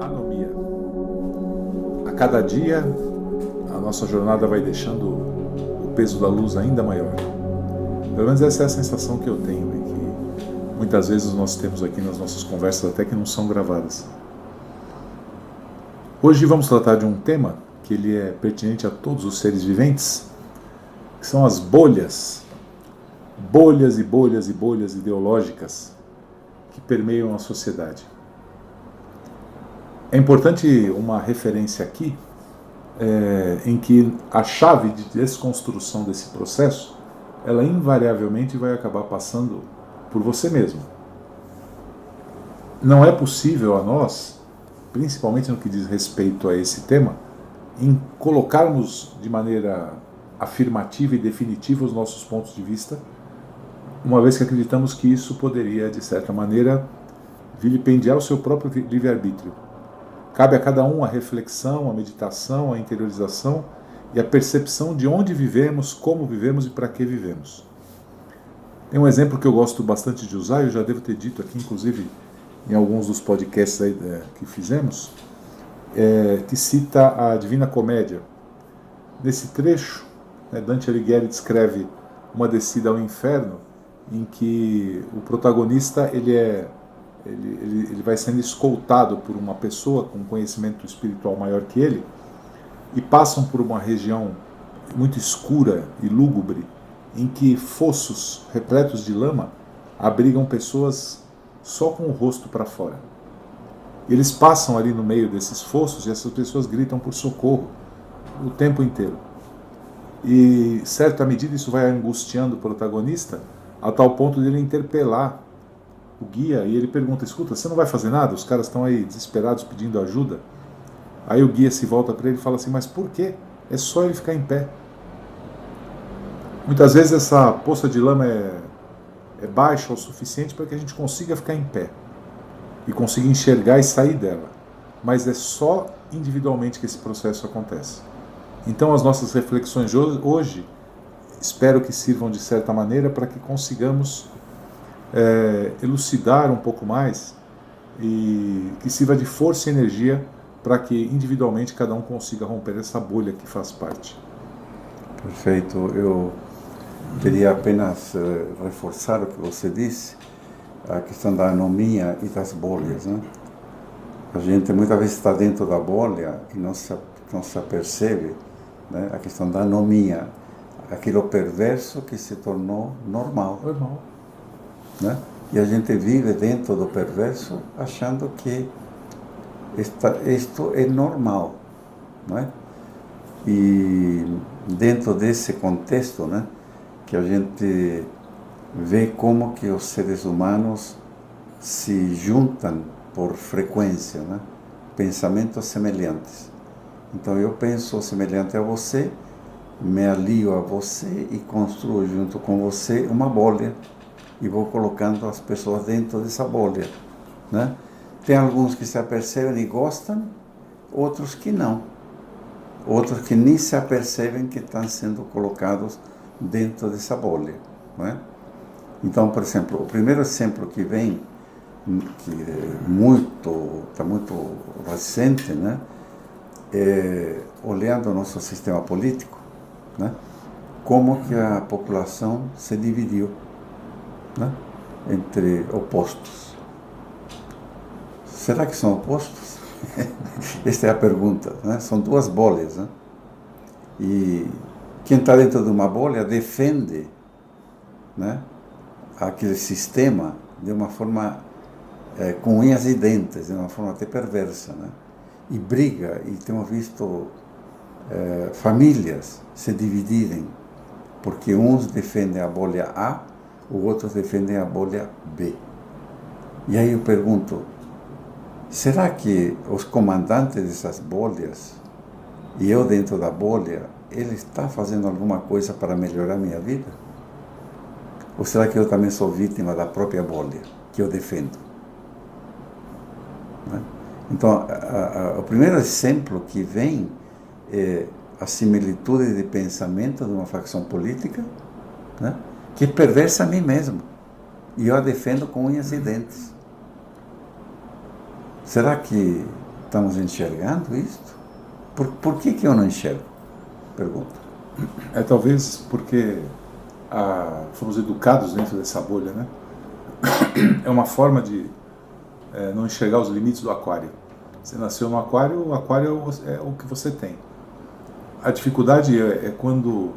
Anomia. A cada dia, a nossa jornada vai deixando o peso da luz ainda maior. Pelo menos essa é a sensação que eu tenho, e que muitas vezes nós temos aqui nas nossas conversas, até que não são gravadas. Hoje vamos tratar de um tema que ele é pertinente a todos os seres viventes, que são as bolhas. Bolhas e bolhas e bolhas ideológicas que permeiam a sociedade. É importante uma referência aqui, em que a chave de desconstrução desse processo, ela invariavelmente vai acabar passando por você mesmo. Não é possível a nós, principalmente no que diz respeito a esse tema, em colocarmos de maneira afirmativa e definitiva os nossos pontos de vista, uma vez que acreditamos que isso poderia, de certa maneira, vilipendiar o seu próprio livre-arbítrio. Cabe a cada um a reflexão, a meditação, a interiorização e a percepção de onde vivemos, como vivemos e para que vivemos. Tem um exemplo que eu gosto bastante de usar, eu já devo ter dito aqui, inclusive, em alguns dos podcasts aí, que fizemos, que cita a Divina Comédia. Nesse trecho, Dante Alighieri descreve uma descida ao inferno, em que o protagonista ele vai sendo escoltado por uma pessoa com um conhecimento espiritual maior que ele, e passam por uma região muito escura e lúgubre, em que fossos repletos de lama abrigam pessoas só com o rosto para fora. Eles passam ali no meio desses fossos e essas pessoas gritam por socorro o tempo inteiro. E, certa medida, isso vai angustiando o protagonista a tal ponto de ele interpelar o guia, e ele pergunta: escuta, você não vai fazer nada? Os caras estão aí desesperados pedindo ajuda. Aí o guia se volta para ele e fala assim: mas por quê? É só ele ficar em pé. Muitas vezes essa poça de lama é baixa o suficiente para que a gente consiga ficar em pé e consiga enxergar e sair dela, mas é só individualmente que esse processo acontece. Então as nossas reflexões hoje espero que sirvam de certa maneira para que consigamos elucidar um pouco mais e que sirva de força e energia para que individualmente cada um consiga romper essa bolha que faz parte. Perfeito. Eu queria apenas reforçar o que você disse, a questão da anomia e das bolhas, né? A gente muitas vezes está dentro da bolha e não se apercebe, né? A questão da anomia, aquilo perverso que se tornou normal. Né? E a gente vive dentro do perverso achando que isto é normal, não é? E dentro desse contexto, né, que a gente vê como que os seres humanos se juntam por frequência, né? Pensamentos semelhantes. Então eu penso semelhante a você, me alio a você e construo junto com você uma bolha e vou colocando as pessoas dentro dessa bolha, né? Tem alguns que se apercebem e gostam, outros que não. Outros que nem se apercebem que estão sendo colocados dentro dessa bolha, não é? Então, por exemplo, o primeiro exemplo que vem, que está muito recente, né? Olhando o nosso sistema político, né? Como que a população se dividiu, né? Entre opostos. Será que são opostos? Esta é a pergunta, né? São duas bolhas, né? E quem está dentro de uma bolha defende, né, aquele sistema de uma forma com unhas e dentes, de uma forma até perversa, né? E briga, e temos visto famílias se dividirem, porque uns defendem a bolha A, os outros defendem a bolha B. E aí eu pergunto, será que os comandantes dessas bolhas, e eu dentro da bolha, ele está fazendo alguma coisa para melhorar minha vida? Ou será que eu também sou vítima da própria bolha que eu defendo? Né? Então, o primeiro exemplo que vem é a similitude de pensamento de uma facção política, né, que perversa a mim mesmo. E eu a defendo com unhas e dentes. Será que estamos enxergando isto? Por que eu não enxergo? Pergunta. Talvez porque fomos educados dentro dessa bolha, né? É uma forma de não enxergar os limites do aquário. Você nasceu no aquário, o aquário é o que você tem. A dificuldade é quando...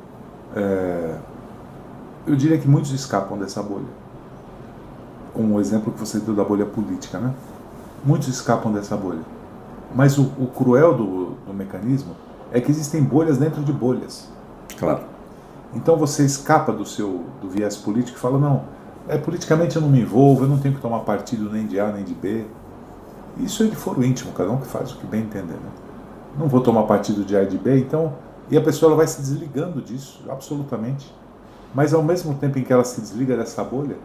eu diria que muitos escapam dessa bolha. Como o exemplo que você deu da bolha política, né? Muitos escapam dessa bolha. Mas o cruel do mecanismo é que existem bolhas dentro de bolhas. Claro. Então você escapa do viés político e fala, não, politicamente eu não me envolvo, eu não tenho que tomar partido nem de A nem de B. Isso é de foro íntimo, cada um que faz o que bem entender, né? Não vou tomar partido de A e de B, então... E a pessoa ela vai se desligando disso, absolutamente. Mas ao mesmo tempo em que ela se desliga dessa bolha,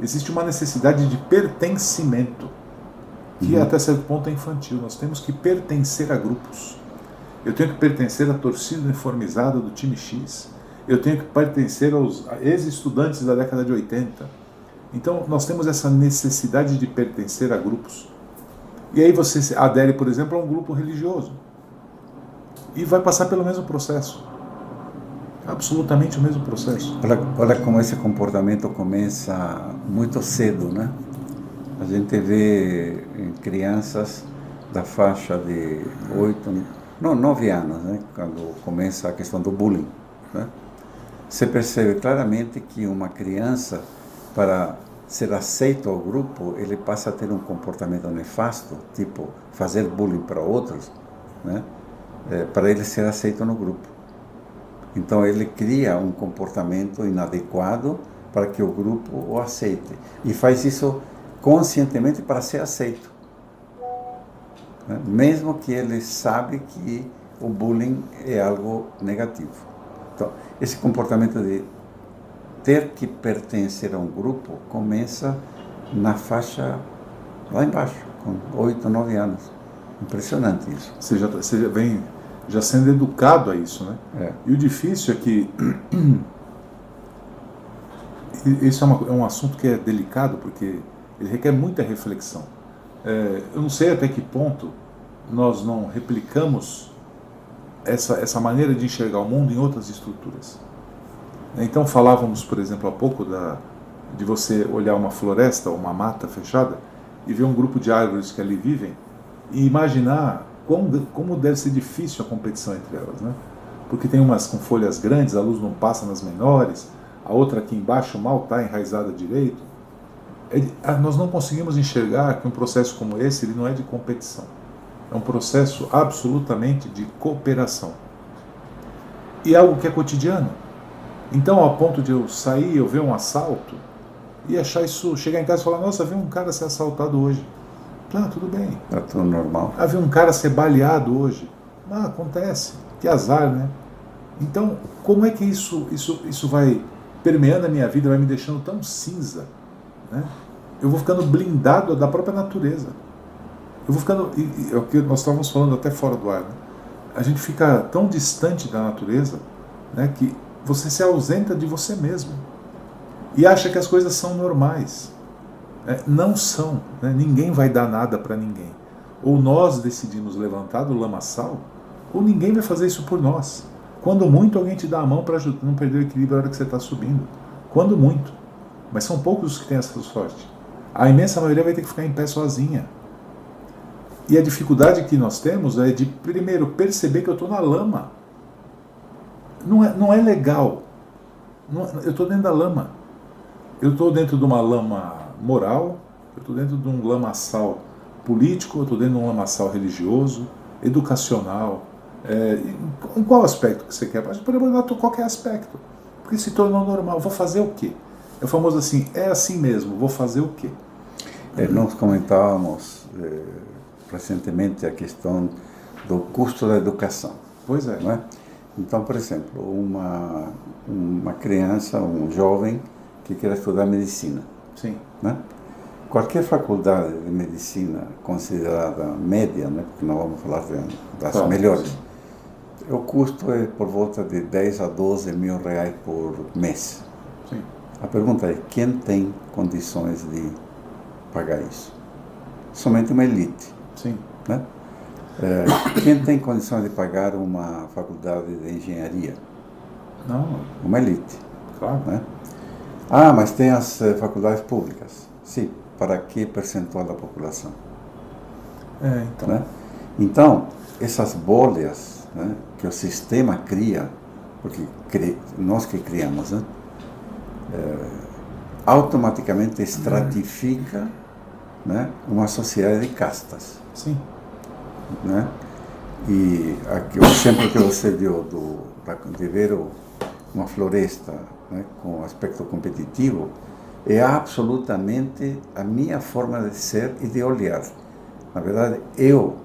existe uma necessidade de pertencimento, que até certo ponto é infantil. Nós temos que pertencer a grupos. Eu tenho que pertencer à torcida uniformizada do time X. Eu tenho que pertencer aos ex-estudantes da década de 80. Então nós temos essa necessidade de pertencer a grupos. E aí você adere, por exemplo, a um grupo religioso. E vai passar pelo mesmo processo. Absolutamente o mesmo processo. Olha como esse comportamento começa muito cedo, né? A gente vê em crianças da faixa de 9 anos, né? Quando começa a questão do bullying, né? Você percebe claramente que uma criança, para ser aceito ao grupo, ele passa a ter um comportamento nefasto, tipo fazer bullying para outros, né? Para ele ser aceito no grupo. Então ele cria um comportamento inadequado para que o grupo o aceite. E faz isso conscientemente para ser aceito, né? Mesmo que ele sabe que o bullying é algo negativo. Então, esse comportamento de ter que pertencer a um grupo começa na faixa lá embaixo, com 8, 9 anos. Impressionante isso. Você já vem já sendo educado a isso, né? E o difícil é que isso é um assunto que é delicado, porque ele requer muita reflexão. Eu não sei até que ponto nós não replicamos essa maneira de enxergar o mundo em outras estruturas. Então falávamos, por exemplo, há pouco de você olhar uma floresta ou uma mata fechada e ver um grupo de árvores que ali vivem e imaginar como deve ser difícil a competição entre elas, né? Porque tem umas com folhas grandes, a luz não passa nas menores, a outra aqui embaixo mal está enraizada direito. Nós não conseguimos enxergar que um processo como esse ele não é de competição. É um processo absolutamente de cooperação. E é algo que é cotidiano. Então, ao ponto de eu sair, eu ver um assalto, e achar isso, chegar em casa e falar, nossa, vi um cara ser assaltado hoje. Tudo bem. Está tudo normal. Vi um cara ser baleado hoje. Acontece. Que azar, né? Então, como é que isso vai permeando a minha vida, vai me deixando tão cinza, né? Eu vou ficando blindado da própria natureza. Eu vou ficando... É o que nós estávamos falando até fora do ar, né? A gente fica tão distante da natureza, né, que você se ausenta de você mesmo. E acha que as coisas são normais. Não são, né? Ninguém vai dar nada para ninguém. Ou nós decidimos levantar do lamaçal, ou ninguém vai fazer isso por nós. Quando muito, alguém te dá a mão para não perder o equilíbrio na hora que você está subindo. Quando muito. Mas são poucos os que têm essa sorte. A imensa maioria vai ter que ficar em pé sozinha. E a dificuldade que nós temos é de, primeiro, perceber que eu estou na lama. Não é legal. Eu estou dentro da lama. Eu estou dentro de uma lama moral, eu estou dentro de um lamaçal político, eu estou dentro de um lamaçal religioso, educacional. Em qual aspecto que você quer? Pode abordar qualquer aspecto. Porque se tornou normal. Vou fazer o quê? É o famoso assim, é assim mesmo, vou fazer o quê? Nós comentávamos recentemente a questão do custo da educação. Pois é. Não é? Então, por exemplo, uma criança, um jovem que quer estudar medicina. Sim. Né? Qualquer faculdade de medicina considerada média, né? Porque não vamos falar das melhores, o custo é por volta de 10 a 12 mil reais por mês. Sim. A pergunta é, quem tem condições de pagar isso? Somente uma elite. Sim. Né? Quem tem condições de pagar uma faculdade de engenharia? Não, Uma elite. claro. Né? Ah, mas tem as faculdades públicas. Sim, para que percentual da população? Então. Né? Então, essas bolhas, né, que o sistema cria, porque nós que criamos, né, automaticamente estratifica, né, uma sociedade de castas. Sim. Né? E aqui, o exemplo que você deu de ver uma floresta, né, com aspecto competitivo é absolutamente a minha forma de ser e de olhar. Na verdade, eu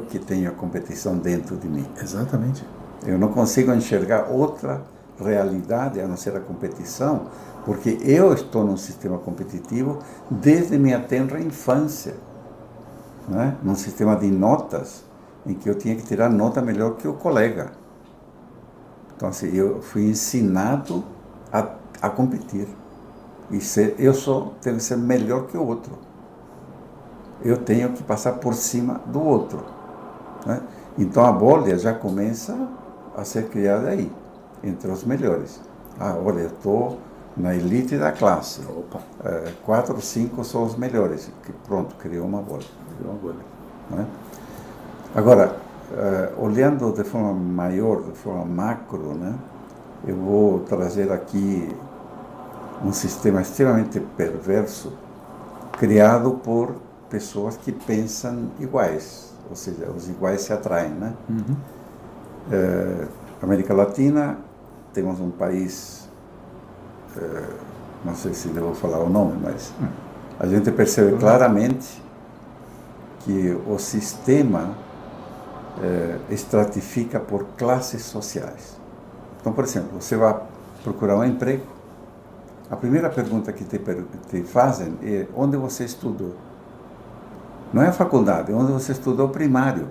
que tenho a competição dentro de mim. Exatamente. Eu não consigo enxergar outra realidade a não ser a competição, porque eu estou num sistema competitivo desde minha tenra infância, né? Num sistema de notas em que eu tinha que tirar nota melhor que o colega. Então, assim, eu fui ensinado a competir. E tenho que ser melhor que o outro. Eu tenho que passar por cima do outro. Né? Então, a bolha já começa a ser criada aí, entre os melhores. Ah, olha, eu estou na elite da classe. Opa. 4 ou 5 são os melhores. Pronto, criou uma bolha. Criou uma bolha. Né? Agora, olhando de forma maior, de forma macro, né, eu vou trazer aqui um sistema extremamente perverso, criado por pessoas que pensam iguais, ou seja, os iguais se atraem, né? Uhum. América Latina, temos um país, não sei se devo falar o nome, mas a gente percebe claramente que o sistema estratifica por classes sociais. Então, por exemplo, você vai procurar um emprego, a primeira pergunta que te fazem é: onde você estudou? Não é a faculdade, é onde você estudou primário.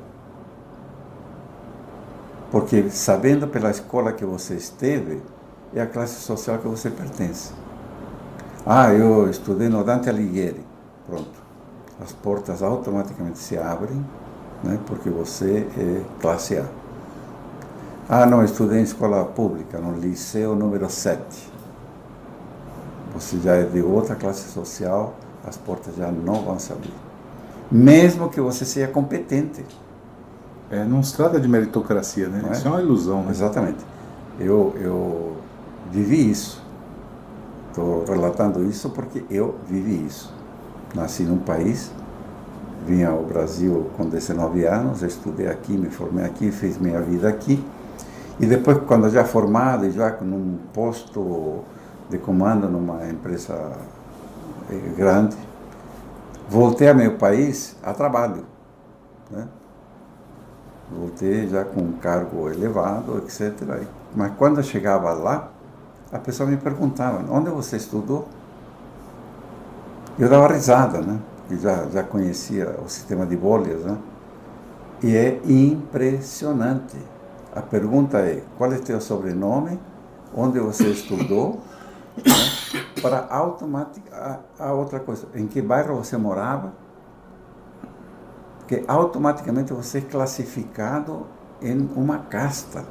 Porque, sabendo pela escola que você esteve, é a classe social que você pertence. Ah, eu estudei no Dante Alighieri. Pronto. As portas automaticamente se abrem, né, porque você é classe A. Ah, não, estudei em escola pública, no liceu número 7. Você já é de outra classe social, as portas já não vão se abrir. Mesmo que você seja competente. Não se trata de meritocracia, né? Isso é uma ilusão, né? Exatamente. Eu vivi isso. Estou relatando isso porque eu vivi isso. Nasci num país, vim ao Brasil com 19 anos, estudei aqui, me formei aqui, fiz minha vida aqui. E depois, quando já formado, já num posto de comando numa empresa grande, voltei a meu país a trabalho, né? Voltei já com um cargo elevado, etc. Mas quando eu chegava lá, a pessoa me perguntava: onde você estudou? Eu dava risada, né? Porque já conhecia o sistema de bolhas, né? E é impressionante. A pergunta é: qual é o teu sobrenome? Onde você estudou? Né? Para a outra coisa: em que bairro você morava? Porque automaticamente você é classificado em uma casta.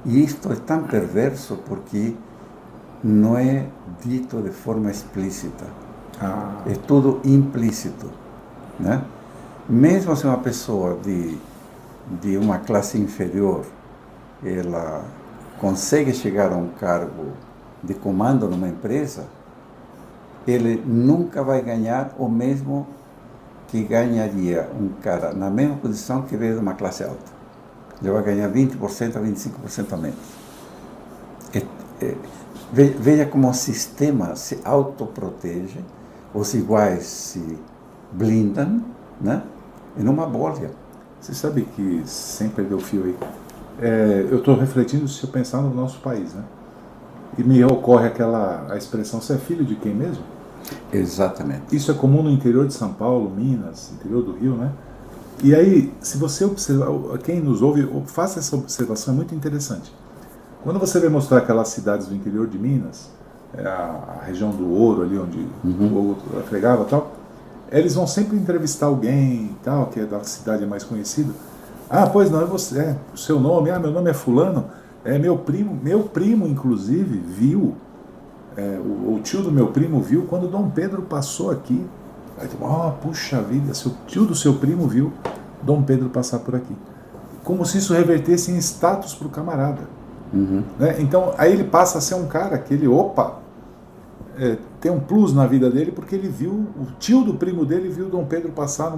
E isto é tão perverso porque não é dito de forma explícita. É tudo implícito. Né? Mesmo se uma pessoa de uma classe inferior, ela consegue chegar a um cargo de comando numa empresa, ele nunca vai ganhar o mesmo que ganharia um cara na mesma posição que veio de uma classe alta. Ele vai ganhar 20% a 25% a menos. Veja como o sistema se autoprotege, os iguais se blindam, né? Em uma bolha. Você sabe que, sem perder o fio aí, eu estou refletindo se eu pensar no nosso país, né? E me ocorre a expressão: você é filho de quem mesmo? Exatamente. Isso é comum no interior de São Paulo, Minas, interior do Rio, né? E aí, se você observar, quem nos ouve, faça essa observação, é muito interessante. Quando você vai mostrar aquelas cidades do interior de Minas, a região do Ouro, ali onde o ouro trafegava e tal, Eles vão sempre entrevistar alguém e tal, que é da cidade mais conhecido. Ah, pois não, é você, o seu nome, meu nome é fulano, meu primo inclusive viu, o tio do meu primo viu quando Dom Pedro passou aqui. Aí tu, puxa vida, o tio do seu primo viu Dom Pedro passar por aqui. Como se isso revertesse em status para o camarada. Né? Então, aí ele passa a ser um cara que ele, tem um plus na vida dele porque ele viu, o tio do primo dele viu Dom Pedro passar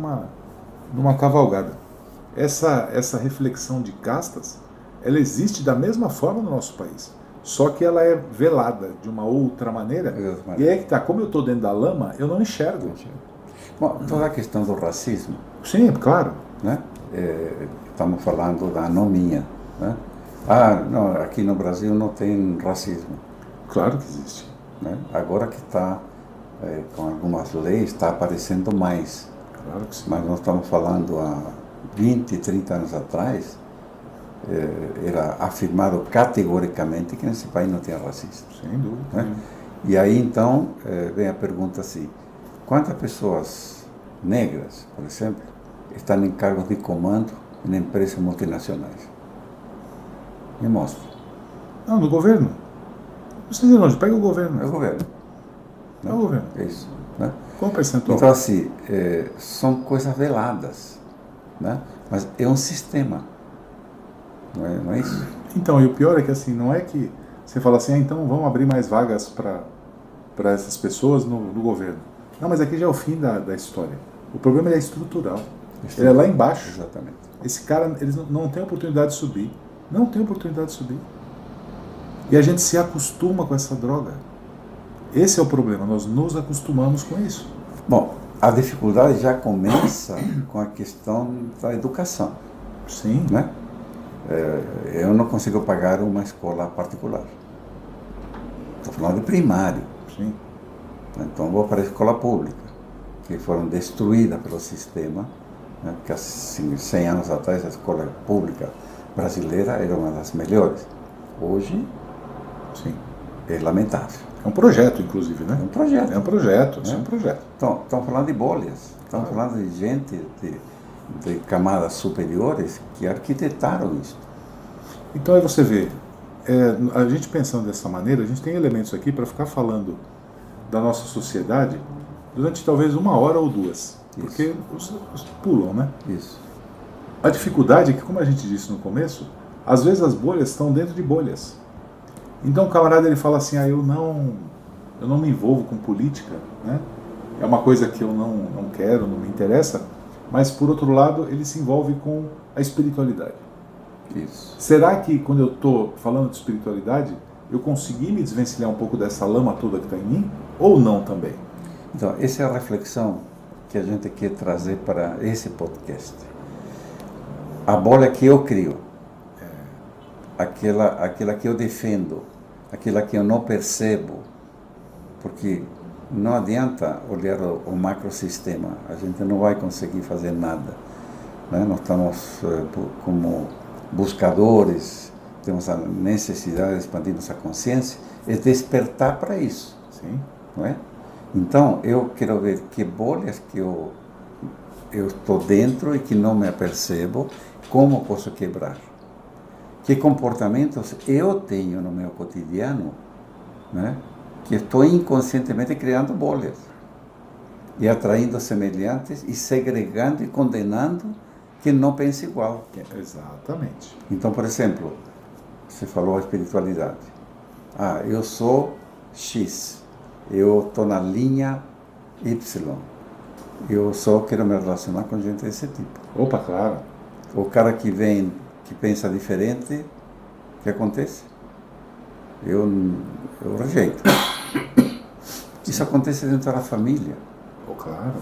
numa cavalgada. Essa reflexão de castas, ela existe da mesma forma no nosso país, só que ela é velada de uma outra maneira. E aí é que tá, como eu estou dentro da lama, eu não enxergo. Bom, toda a questão do racismo. Sim, claro. Né? Estamos falando da anomia. Né? Não, aqui no Brasil não tem racismo. Claro que existe. Né? Agora que está, com algumas leis, está aparecendo mais. Claro que sim. Mas nós estamos falando há 20, 30 anos atrás, era afirmado categoricamente que nesse país não tinha racismo. Sem dúvida. Né? E aí então vem a pergunta assim, quantas pessoas negras, por exemplo, estão em cargos de comando em empresas multinacionais? Me mostra. Não, no governo. Não sei de onde, pega o governo. É o governo. É o governo. É isso. Né? Qual o percentual? Então assim, são coisas veladas, né? Mas é um sistema. Não é isso? Então, e o pior é que assim, não é que você fala assim, então vamos abrir mais vagas para essas pessoas no governo. Não, mas aqui já é o fim da história. O problema é estrutural. Ele é lá embaixo. Exatamente. Esse cara, eles não tem oportunidade de subir. Não tem oportunidade de subir. E a gente se acostuma com essa droga. Esse é o problema, nós nos acostumamos com isso. Bom, a dificuldade já começa com a questão da educação. Sim. Né? Eu não consigo pagar uma escola particular. Estou falando de primário. Sim. Então vou para a escola pública, que foram destruídas pelo sistema, né? Porque há 100 anos atrás a escola pública brasileira era uma das melhores. Hoje, sim, é lamentável. É um projeto, inclusive, né? É um projeto. É um projeto, né? É um projeto. Então, estamos falando de bolhas, estamos falando de gente de camadas superiores que arquitetaram isso. Então aí você vê, a gente pensando dessa maneira, a gente tem elementos aqui para ficar falando da nossa sociedade durante talvez 1 hora ou 2, isso. Porque os pulam, né? Isso. A dificuldade é que, como a gente disse no começo, às vezes as bolhas estão dentro de bolhas. Então o camarada ele fala assim, eu não me envolvo com política, né? É uma coisa que eu não quero, não me interessa, mas por outro lado ele se envolve com a espiritualidade. Isso. Será que quando eu estou falando de espiritualidade, eu consegui me desvencilhar um pouco dessa lama toda que está em mim? Ou não também? Então, essa é a reflexão que a gente quer trazer para esse podcast. A bolha que eu crio, aquela que eu defendo, aquela que eu não percebo, porque não adianta olhar o macrosistema, a gente não vai conseguir fazer nada. Né? Nós estamos como buscadores, temos a necessidade de expandir nossa consciência, é despertar para isso. Sim. Não é? Então, eu quero ver que bolhas que eu estou dentro e que não me apercebo, como posso quebrar. Que comportamentos eu tenho no meu cotidiano, né, que estou inconscientemente criando bolhas e atraindo semelhantes e segregando e condenando quem não pensa igual. Exatamente. Então, por exemplo, você falou a espiritualidade. Eu sou X, eu estou na linha Y, eu só quero me relacionar com gente desse tipo. Opa, claro. O cara que vem, que pensa diferente, o que acontece? Eu rejeito. Isso acontece dentro da família. Claro.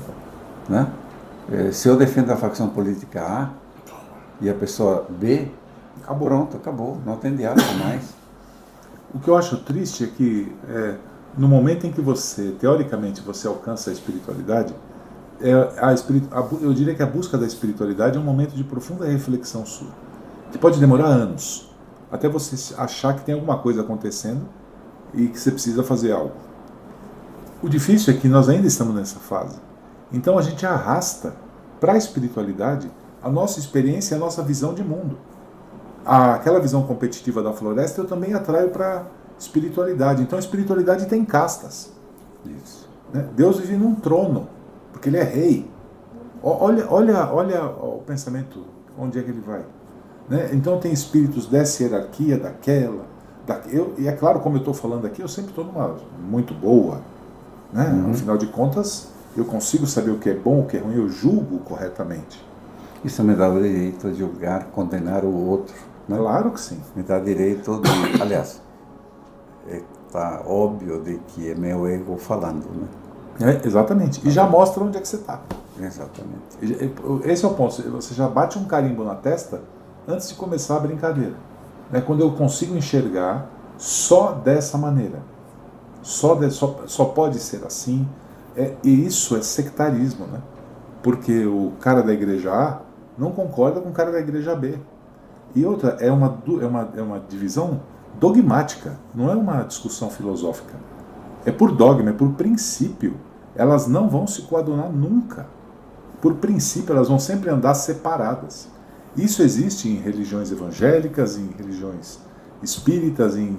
Né? Se eu defendo a facção política A e a pessoa B, acabou. Pronto, acabou. Não tem diálogo mais. O que eu acho triste é que no momento em que você, teoricamente, você alcança a espiritualidade, eu diria que a busca da espiritualidade é um momento de profunda reflexão sua, que pode demorar anos, até você achar que tem alguma coisa acontecendo e que você precisa fazer algo. O difícil é que nós ainda estamos nessa fase. Então a gente arrasta para a espiritualidade a nossa experiência e a nossa visão de mundo. Aquela visão competitiva da floresta eu também atraio para a espiritualidade. Então a espiritualidade tem castas. Isso. Né? Deus vive num trono, porque ele é rei. Olha o pensamento, onde é que ele vai. Né? Então tem espíritos dessa hierarquia, e é claro, como eu estou falando aqui, eu sempre estou numa muito boa. Né? Afinal de contas, eu consigo saber o que é bom, o que é ruim, eu julgo corretamente. Isso me dá o direito de julgar, condenar o outro. Né? Claro que sim. Me dá direito de... Aliás, está óbvio de que é meu ego falando. Né? Exatamente. E já mostra onde é que você está. Exatamente. Esse é o ponto. Você já bate um carimbo na testa antes de começar a brincadeira. Né? Quando eu consigo enxergar só dessa maneira. Só pode ser assim. E isso é sectarismo. Né? Porque o cara da igreja A não concorda com o cara da igreja B. E outra, é uma divisão dogmática, não é uma discussão filosófica. É por dogma, é por princípio. Elas não vão se coadunar nunca. Por princípio, elas vão sempre andar separadas. Isso existe em religiões evangélicas, em religiões espíritas, em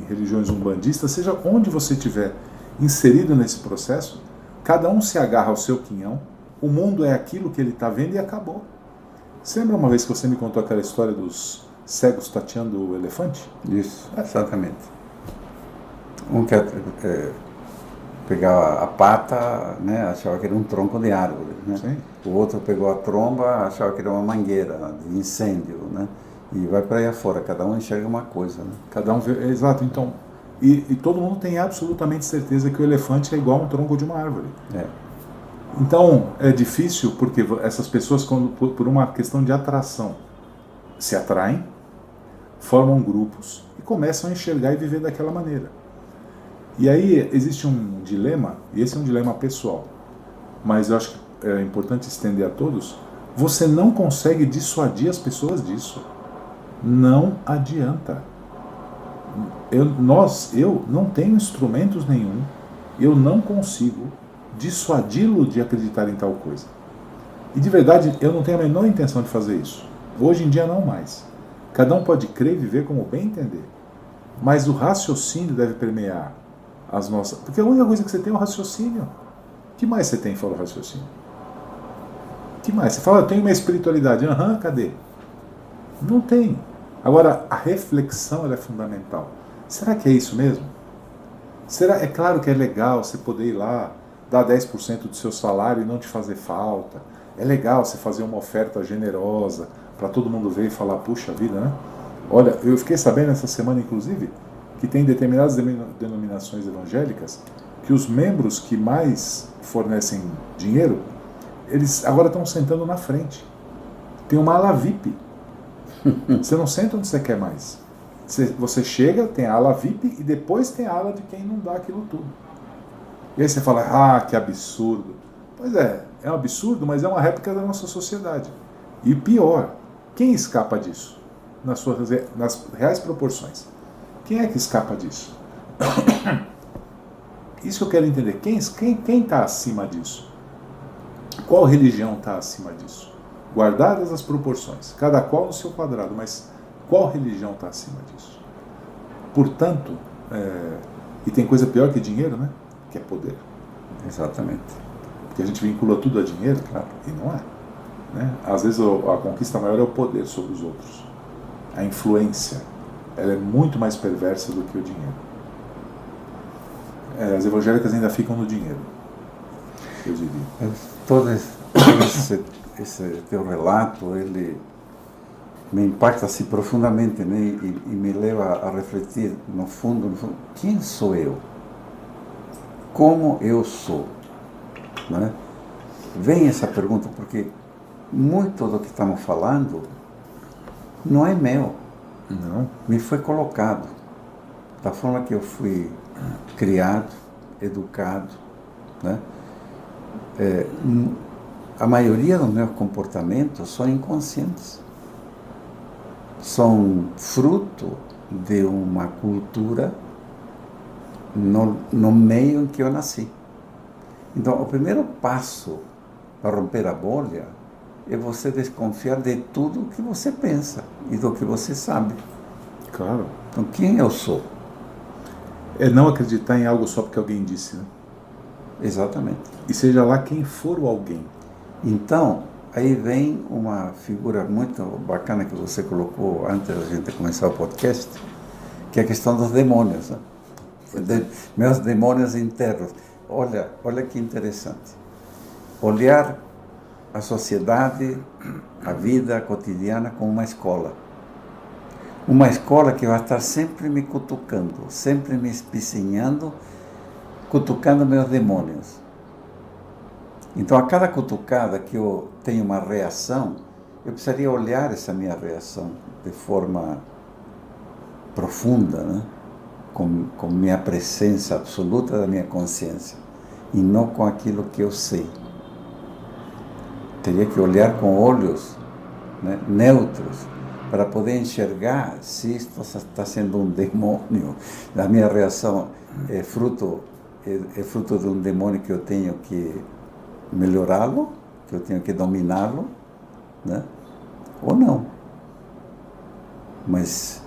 religiões umbandistas, seja onde você estiver inserido nesse processo, cada um se agarra ao seu quinhão, o mundo é aquilo que ele está vendo e acabou. Você lembra uma vez que você me contou aquela história dos cegos tateando o elefante? Isso, exatamente. Um quer pegar a pata, né, achava que era um tronco de árvore. Né? Sim. O outro pegou a tromba, achava que era uma mangueira de incêndio. Né? E vai para aí afora, cada um enxerga uma coisa. Né? Cada um vê, exato. Então, e todo mundo tem absolutamente certeza que o elefante é igual a um tronco de uma árvore. Então, é difícil porque essas pessoas, por uma questão de atração, se atraem, formam grupos e começam a enxergar e viver daquela maneira. E aí existe um dilema, e esse é um dilema pessoal, mas eu acho que é importante estender a todos. Você não consegue dissuadir as pessoas disso. Não adianta. Eu não tenho instrumentos nenhum, eu não consigo dissuadi-lo de acreditar em tal coisa. E de verdade, eu não tenho a menor intenção de fazer isso. Hoje em dia não mais. Cada um pode crer e viver como bem entender. Mas o raciocínio deve permear as nossas... Porque a única coisa que você tem é o raciocínio. O que mais você tem fora o raciocínio? O que mais? Você fala, eu tenho uma espiritualidade. Cadê? Não tem. Agora, a reflexão ela é fundamental. Será que é isso mesmo? É claro que é legal você poder ir lá, dar 10% do seu salário e não te fazer falta. É legal você fazer uma oferta generosa para todo mundo ver e falar, puxa vida, né? Olha, eu fiquei sabendo essa semana, inclusive, que tem determinadas denominações evangélicas que os membros que mais fornecem dinheiro, eles agora estão sentando na frente. Tem uma ala VIP. Você não senta onde você quer mais. Você chega, tem a ala VIP e depois tem a ala de quem não dá aquilo tudo. E aí você fala, que absurdo. Pois é um absurdo, mas é uma réplica da nossa sociedade. E pior, quem escapa disso? Nas reais proporções. Quem é que escapa disso? Isso que eu quero entender. Quem está acima disso? Qual religião está acima disso? Guardadas as proporções, cada qual no seu quadrado, mas qual religião está acima disso? Portanto, e tem coisa pior que dinheiro, né? Que é poder. Exatamente. Porque a gente vincula tudo a dinheiro, claro, e não é. Né? Às vezes a conquista maior é o poder sobre os outros. A influência, ela é muito mais perversa do que o dinheiro. As evangélicas ainda ficam no dinheiro, eu diria. Todo esse teu relato, ele me impacta assim profundamente, né? E me leva a refletir no fundo, quem sou eu? Como eu sou? Né? Vem essa pergunta porque muito do que estamos falando não é meu. Não. Me foi colocado da forma que eu fui criado, educado, né? A maioria dos meus comportamentos são inconscientes. São fruto de uma cultura no meio em que eu nasci. Então, o primeiro passo para romper a bolha é você desconfiar de tudo que você pensa e do que você sabe. Claro. Então, quem eu sou? É não acreditar em algo só porque alguém disse, né? Exatamente. E seja lá quem for o alguém. Então, aí vem uma figura muito bacana que você colocou antes da gente começar o podcast, que é a questão dos demônios, né? Meus demônios internos. Olha que interessante. Olhar a sociedade, a vida cotidiana como uma escola. Uma escola que vai estar sempre me cutucando, sempre me espicinhando, cutucando meus demônios. Então, a cada cutucada que eu tenho uma reação, eu precisaria olhar essa minha reação de forma profunda, né? Com minha presença absoluta da minha consciência, e não com aquilo que eu sei. Teria que olhar com olhos, né, neutros, para poder enxergar se isto está sendo um demônio. A minha reação é fruto de um demônio que eu tenho que melhorá-lo, que eu tenho que dominá-lo, né? Ou não. Mas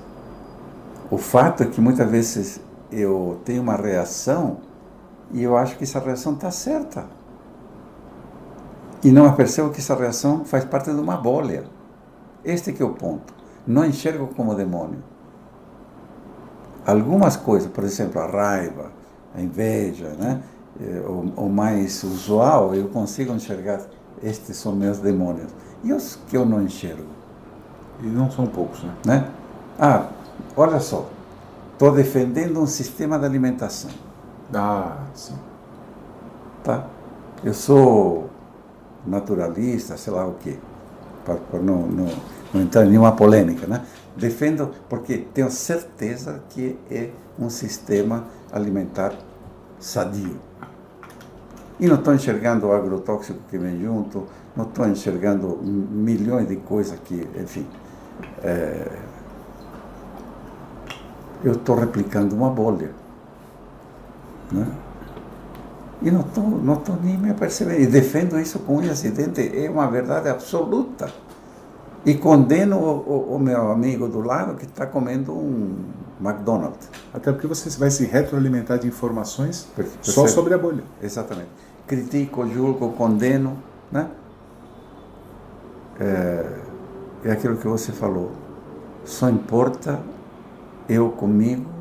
o fato é que muitas vezes eu tenho uma reação e eu acho que essa reação está certa. E não percebo que essa reação faz parte de uma bolha. Este que é o ponto. Não enxergo como demônio. Algumas coisas, por exemplo, a raiva, a inveja, né? O mais usual, eu consigo enxergar, estes são meus demônios. E os que eu não enxergo? E não são poucos, né? Né? Ah, olha só, estou defendendo um sistema de alimentação. Ah, sim. Tá? Eu sou naturalista, sei lá o quê, para não entrar em nenhuma polêmica, né? Defendo porque tenho certeza que é um sistema alimentar sadio. E não estou enxergando o agrotóxico que vem junto, não estou enxergando milhões de coisas que, enfim, eu estou replicando uma bolha, né? E não estou nem me apercebendo. E defendo isso com unhas e dentes, é uma verdade absoluta. E condeno o meu amigo do lado que está comendo um McDonald's. Até porque você vai se retroalimentar de informações só sobre a bolha. Exatamente. Critico, julgo, condeno, né? É aquilo que você falou. Só importa eu comigo,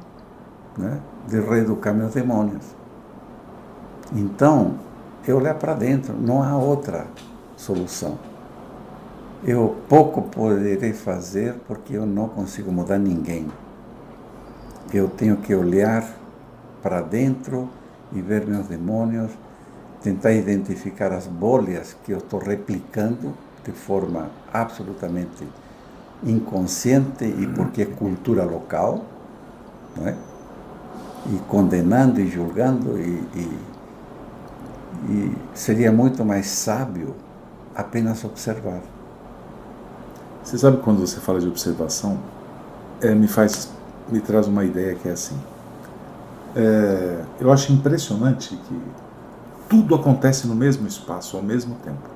né? De reeducar meus demônios. Então, eu olhar para dentro, não há outra solução. Eu pouco poderei fazer porque eu não consigo mudar ninguém. Eu tenho que olhar para dentro e ver meus demônios, tentar identificar as bolhas que eu estou replicando de forma absolutamente inconsciente e porque é cultura local, não é? E condenando e julgando e seria muito mais sábio apenas observar. Você sabe, quando você fala de observação, me traz uma ideia que é assim. Eu acho impressionante que tudo acontece no mesmo espaço, ao mesmo tempo.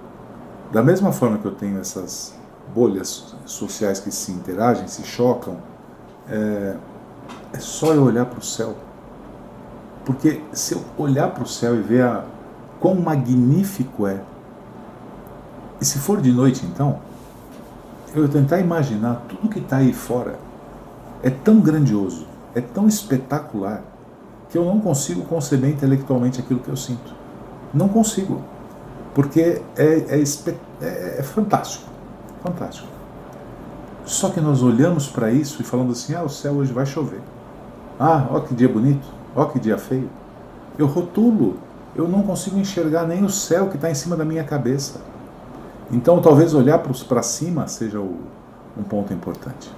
Da mesma forma que eu tenho essas bolhas sociais que se interagem, se chocam, é só eu olhar para o céu. Porque se eu olhar para o céu e ver quão magnífico é, e se for de noite então, eu tentar imaginar tudo que está aí fora, é tão grandioso, é tão espetacular, que eu não consigo conceber intelectualmente aquilo que eu sinto. Não consigo. Porque é fantástico. Fantástico. Só que nós olhamos para isso e falamos assim, o céu hoje vai chover. Ó que dia bonito, ó que dia feio. Eu rotulo, eu não consigo enxergar nem o céu que está em cima da minha cabeça. Então talvez olhar para cima seja um ponto importante.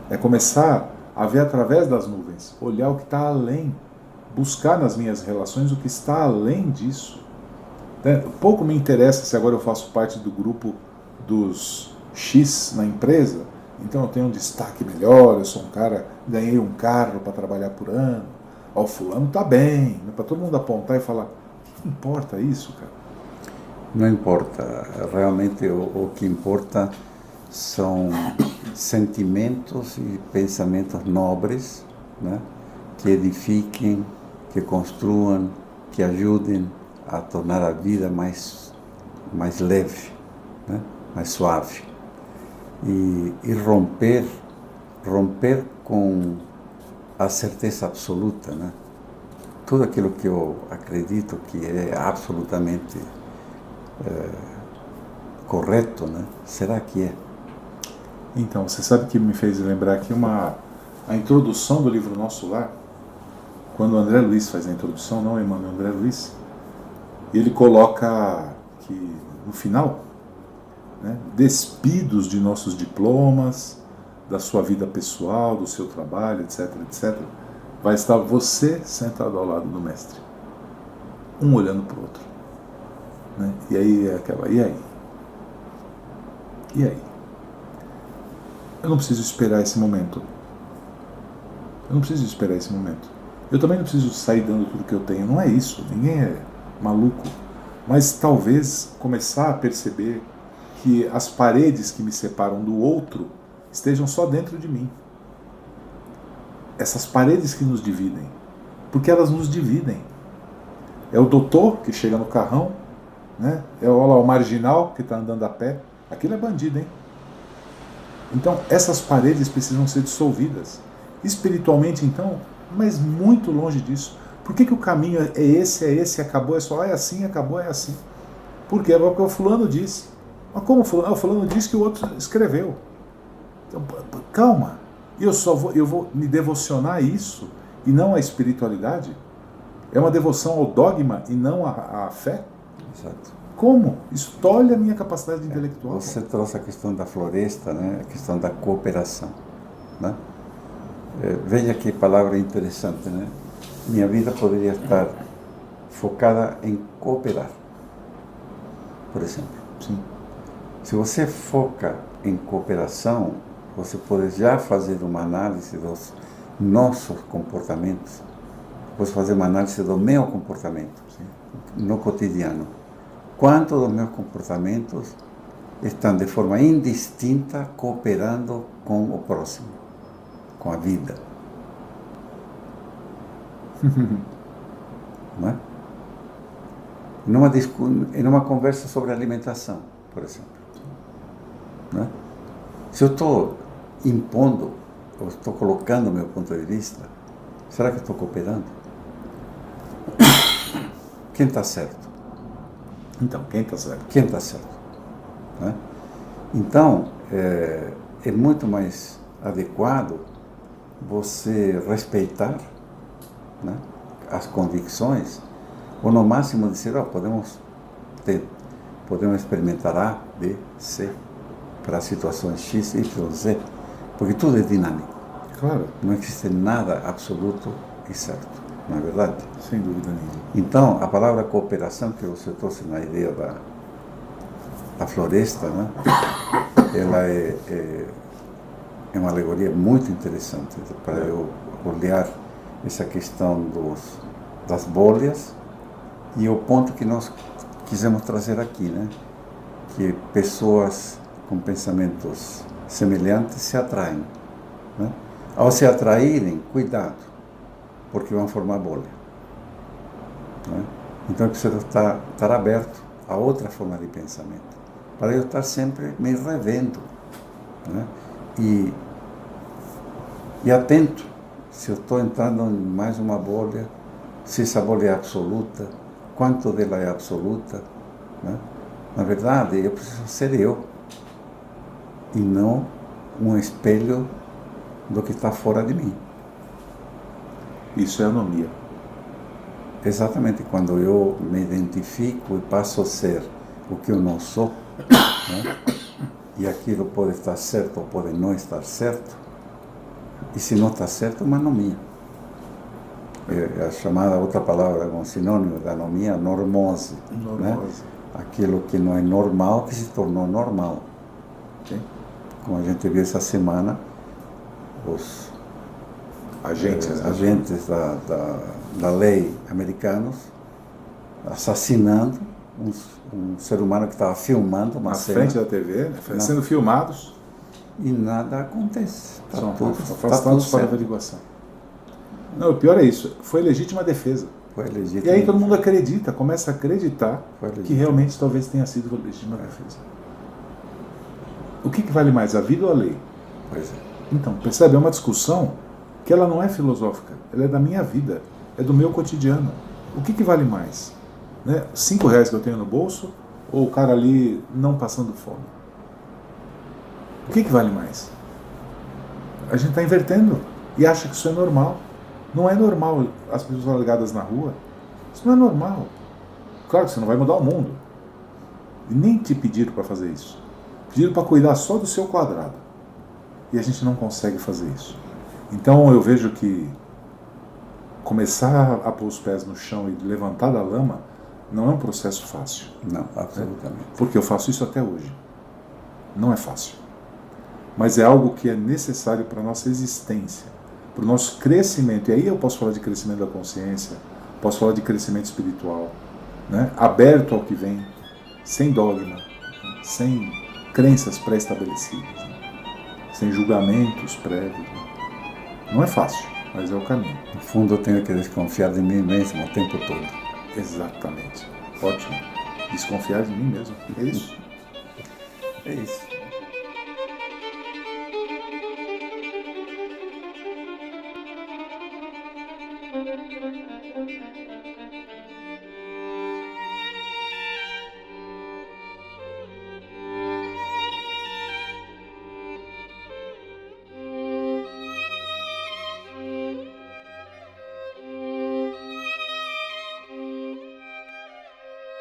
É começar a ver através das nuvens, olhar o que está além, buscar nas minhas relações o que está além disso. Pouco me interessa se agora eu faço parte do grupo dos X na empresa, então eu tenho um destaque melhor, eu sou um cara, ganhei um carro para trabalhar por ano, o fulano está bem, para todo mundo apontar e falar, que importa isso, cara? Não importa. Realmente o que importa são sentimentos e pensamentos nobres, né? Que edifiquem, que construam, que ajudem a tornar a vida mais leve, né? Mais suave. E romper com a certeza absoluta, né? Tudo aquilo que eu acredito que é absolutamente correto, né? Será que é? Então, você sabe que me fez lembrar aqui a introdução do livro Nosso Lar, quando o André Luiz faz a introdução, não Emmanuel, André Luiz, ele coloca que no final, né, despidos de nossos diplomas, da sua vida pessoal, do seu trabalho, etc, etc, vai estar você sentado ao lado do mestre, um olhando para o outro, né? E aí aquela, e aí? E aí? Eu não preciso esperar esse momento. Eu não preciso esperar esse momento. Eu também não preciso sair dando tudo que eu tenho. Não é isso. Ninguém é maluco. Mas talvez começar a perceber que as paredes que me separam do outro estejam só dentro de mim. Essas paredes que nos dividem. Porque elas nos dividem. É o doutor que chega no carrão, né? É o marginal que está andando a pé. Aquilo é bandido, hein? Então, essas paredes precisam ser dissolvidas. Espiritualmente, então, mas muito longe disso. Por que o caminho é esse, acabou, é só é assim, acabou, é assim? Por quê? Porque o fulano disse. Mas como fulano? O fulano disse que o outro escreveu. Então, calma. Eu vou me devocionar a isso e não à espiritualidade? É uma devoção ao dogma e não à fé? Exato. Como? Isso tolhe a minha capacidade intelectual. Você trouxe a questão da floresta, né? A questão da cooperação, né? Veja que palavra interessante, né? Minha vida poderia estar focada em cooperar, por exemplo. Sim. Se você foca em cooperação, você pode já fazer uma análise dos nossos comportamentos, depois fazer uma análise do meu comportamento. Sim. No cotidiano. Quantos dos meus comportamentos estão de forma indistinta cooperando com o próximo, com a vida? Não é? Numa conversa sobre alimentação, por exemplo. Não é? Se eu estou impondo, ou estou colocando o meu ponto de vista, será que eu estou cooperando? Quem está certo? Então, quem está certo? Quem está certo? Né? Então, é muito mais adequado você respeitar, né, as convicções, ou no máximo dizer, podemos experimentar A, B, C, para situações X, Y, Z, porque tudo é dinâmico. Claro. Não existe nada absoluto e certo. Não é verdade? Sem dúvida nenhuma. Então, a palavra cooperação que você trouxe na ideia da floresta, né? Ela é uma alegoria muito interessante para eu olhar essa questão das bolhas e o ponto que nós quisemos trazer aqui, né? Que pessoas com pensamentos semelhantes se atraem, né? Ao se atraírem, cuidado, porque vão formar bolha, né? Então eu preciso estar aberto a outra forma de pensamento, para eu estar sempre me revendo, né? E atento, se eu estou entrando em mais uma bolha, se essa bolha é absoluta, quanto dela é absoluta, né? Na verdade, eu preciso ser eu, e não um espelho do que está fora de mim. Isso é anomia. Exatamente, quando eu me identifico e passo a ser o que eu não sou, né? E aquilo pode estar certo ou pode não estar certo, e se não está certo, é uma anomia. É a chamada outra palavra, um sinônimo da anomia, normose. Né? Aquilo que não é normal, que se tornou normal. Okay? Como a gente viu essa semana, os agentes da lei americanos assassinando um ser humano que estava filmando uma Na cena. frente da TV, né? Sendo filmados. E nada acontece. São afastados para averiguação. Não, o pior é isso. Foi legítima defesa. Foi legítima. E aí todo mundo acredita, começa a acreditar legítima. Que realmente talvez tenha sido legítima defesa. O que vale mais, a vida ou a lei? Pois é. Então, percebe? É uma discussão que ela não é filosófica. Ela é da minha vida. É do meu cotidiano. O que vale mais? Né? R$5 que eu tenho no bolso ou o cara ali não passando fome? O que vale mais? A gente está invertendo e acha que isso é normal. Não é normal as pessoas largadas na rua. Isso não é normal. Claro que você não vai mudar o mundo. E nem te pediram para fazer isso. Pediram para cuidar só do seu quadrado. E a gente não consegue fazer isso. Então eu vejo que começar a pôr os pés no chão e levantar da lama não é um processo fácil. Não, absolutamente. Porque eu faço isso até hoje. Não é fácil. Mas é algo que é necessário para a nossa existência, para o nosso crescimento. E aí eu posso falar de crescimento da consciência, posso falar de crescimento espiritual, né? Aberto ao que vem, sem dogma, sem crenças pré-estabelecidas, né? Sem julgamentos prévios. Né? Não é fácil, mas é o caminho. No fundo eu tenho que desconfiar de mim mesmo o tempo todo. Exatamente. Ótimo. Desconfiar de mim mesmo. É isso. É isso.